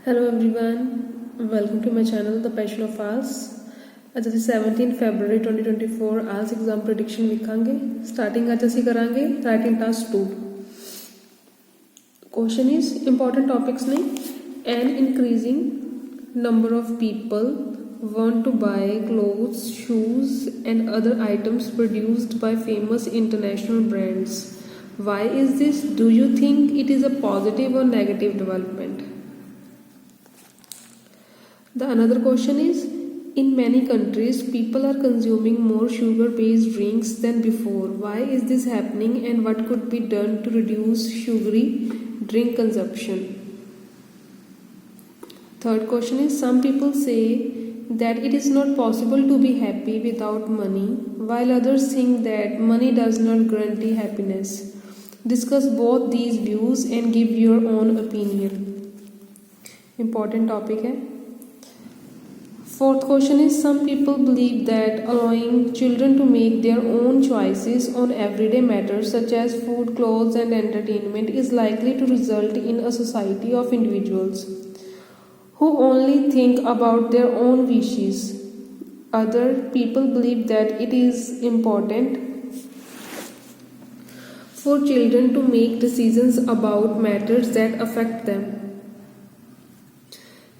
Hello everyone, welcome to my channel The Passion of IELTS। ਅੱਜ ਅਸੀਂ 17 February 2024 IELTS exam prediction ਲਿਖਾਂਗੇ। Starting ਅੱਜ ਅਸੀਂ ਕਰਾਂਗੇ writing task 2। Question is important topics ने an increasing number of people want to buy clothes, shoes and other items produced by famous international brands. Why is this? Do you think it is a positive or negative development? The another question is, in many countries people are consuming more sugar based drinks than before. Why is this happening and what could be done to reduce sugary drink consumption? Third question is, some people say that it is not possible to be happy without money, while others think that money does not guarantee happiness. Discuss both these views and give your own opinion. Important topic है। Fourth question is, some people believe that allowing children to make their own choices on everyday matters such as food, clothes and entertainment is likely to result in a society of individuals who only think about their own wishes. Other people believe that it is important for children to make decisions about matters that affect them.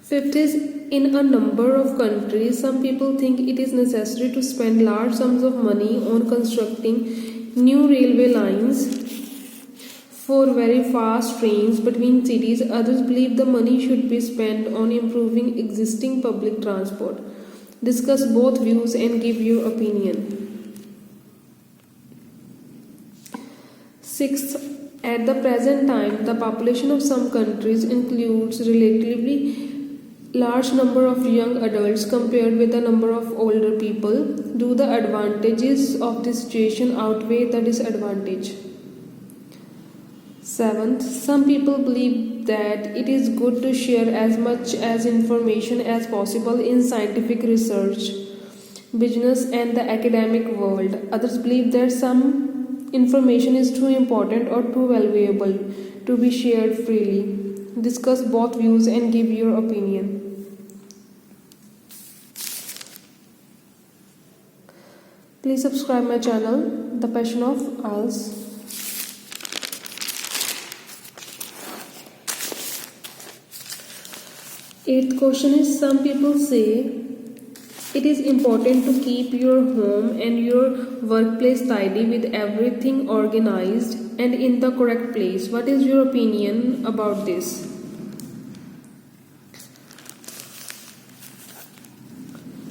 Fifth is, in a number of countries, some people think it is necessary to spend large sums of money on constructing new railway lines for very fast trains between cities. Others believe the money should be spent on improving existing public transport. Discuss both views and give your opinion. Sixth, at the present time, the population of some countries includes relatively large number of young adults compared with the number of older people. Do the advantages of this situation outweigh the disadvantage? Seventh, some people believe that it is good to share as much as information as possible in scientific research, business and the academic world. Others believe that some information is too important or too valuable to be shared freely. Discuss both views and give your opinion. Please subscribe my channel The Passion of IELTS. Eighth question is, some people say it is important to keep your home and your workplace tidy with everything organized and in the correct place. What is your opinion about this?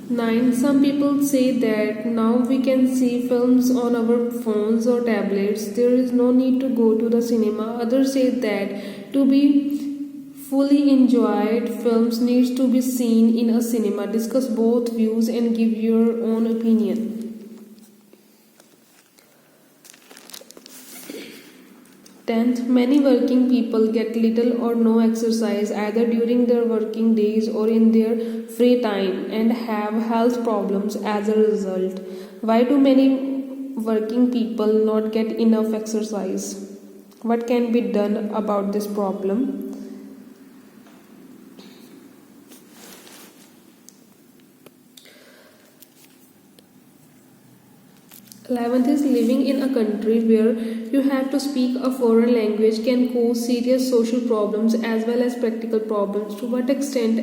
Nine, some people say that now we can see films on our phones or tablets. There is no need to go to the cinema. Others say that to be fully enjoyed, films needs to be seen in a cinema. Discuss both views and give your own opinion. Tenth, many working people get little or no exercise either during their working days or in their free time and have health problems as a result. Why do many working people not get enough exercise? What can be done about this problem? 11th is, living in a country where you have to speak a foreign language can cause serious social problems as well as practical problems. To what extent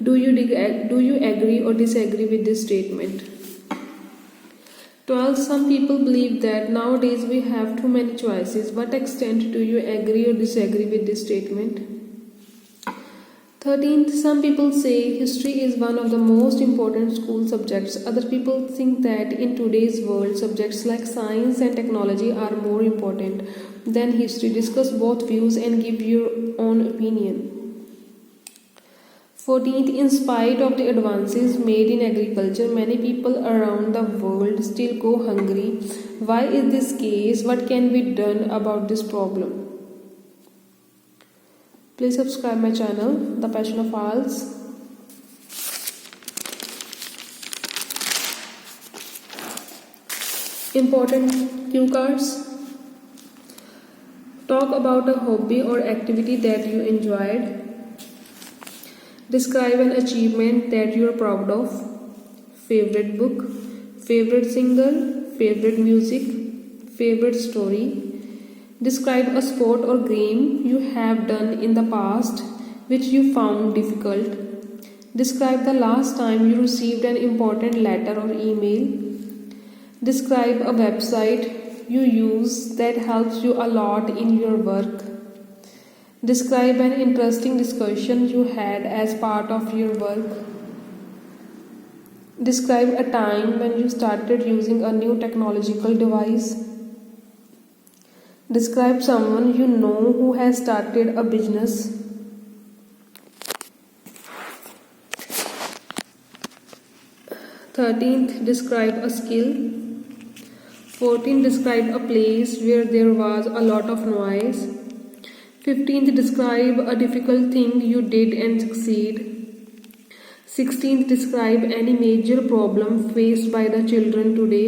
do you agree or disagree with this statement? 12th, some people believe that nowadays we have too many choices. What extent do you agree or disagree with this statement? 13th, some people say history is one of the most important school subjects. Other people think that in today's world, subjects like science and technology are more important than history. Discuss both views and give your own opinion. 14th, in spite of the advances made in agriculture, many people around the world still go hungry. Why is this case? What can be done about this problem? Please subscribe my channel The Passion of IELTS. Important cue cards. Talk about a hobby or activity that you enjoyed. Describe an achievement that you are proud of. Favorite book, favorite singer, favorite music, favorite story. Describe a sport or game you have done in the past which you found difficult. Describe the last time you received an important letter or email. Describe a website you use that helps you a lot in your work. Describe an interesting discussion you had as part of your work. Describe a time when you started using a new technological device. Describe someone you know who has started a business. 13th, describe a skill. 14th, describe a place where there was a lot of noise. 15th, describe a difficult thing you did and succeed. 16th, describe any major problem faced by the children today.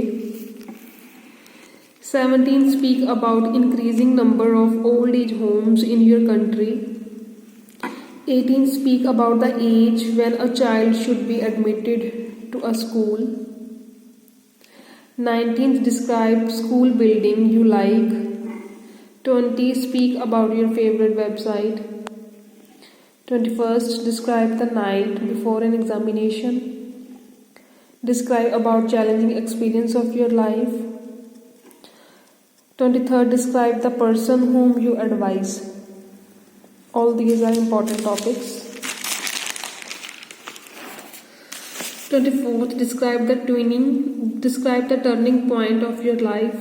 17th, speak about increasing number of old age homes in your country. 18th, speak about the age when a child should be admitted to a school. 19th, describe school building you like. 20, speak about your favorite website. 21st, describe the night before an examination. Describe about challenging experience of your life. 23rd, describe the person whom you advise. All these are important topics. 24th, describe the turning point of your life.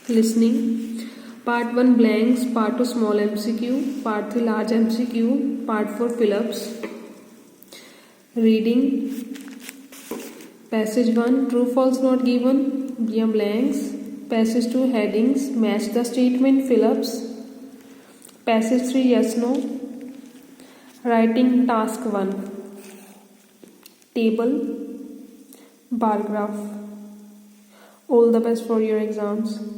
Listening. Part 1 blanks, Part 2 small MCQ, Part 3 large MCQ, Part 4 fill-ups. Reading. Passage 1 true false not given, blanks. Passage 2 headings, match the statement, fill-ups. Passage 3 yes no. Writing task 1 table, bar graph. All the best for your exams.